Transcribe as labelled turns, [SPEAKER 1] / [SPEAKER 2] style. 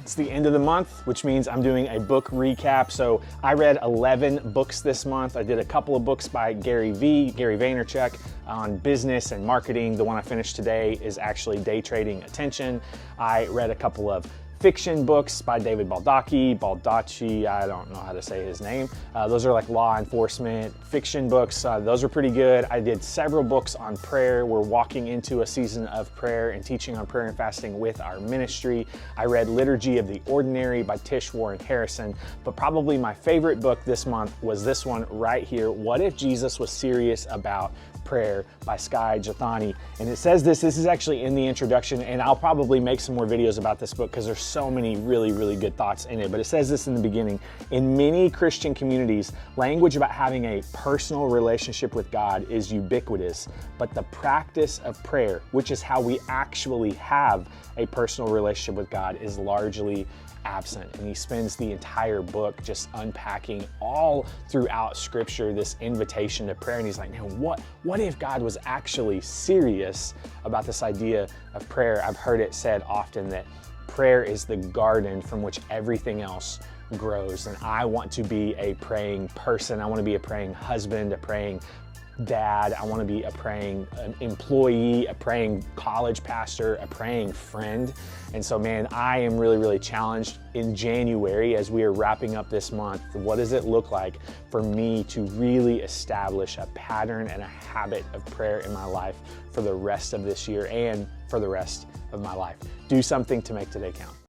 [SPEAKER 1] It's the end of the month, which means I'm doing a book recap. So I read 11 books this month. I did a couple of books by Gary Vaynerchuk on business and marketing. The one I finished today is actually Day Trading Attention. I read a couple of fiction books by David Baldacci, I don't know how to say his name. Those are like law enforcement fiction books. Those are pretty good. I did several books on prayer. We're walking into a season of prayer and teaching on prayer and fasting with our ministry. I read Liturgy of the Ordinary by Tish Warren Harrison, but probably my favorite book this month was this one right here, What If Jesus Was Serious About Prayer by Skye Jethani. And it says this is actually in the introduction, and I'll probably make some more videos about this book because there's so many really good thoughts in it. But it says this in the beginning: in many Christian communities, language about having a personal relationship with God is ubiquitous, but the practice of prayer, which is how we actually have a personal relationship with God, is largely absent. And he spends the entire book just unpacking all throughout Scripture this invitation to prayer. And he's like, man, what if God was actually serious about this idea of prayer? I've heard it said often that prayer is the garden from which everything else grows. And I want to be a praying person. I want to be a praying husband, a praying dad. I want to be a praying employee, a praying college pastor, a praying friend. And so, man, I am really challenged in January as we are wrapping up this month. What does it look like for me to really establish a pattern and a habit of prayer in my life for the rest of this year and for the rest of my life? Do something to make today count.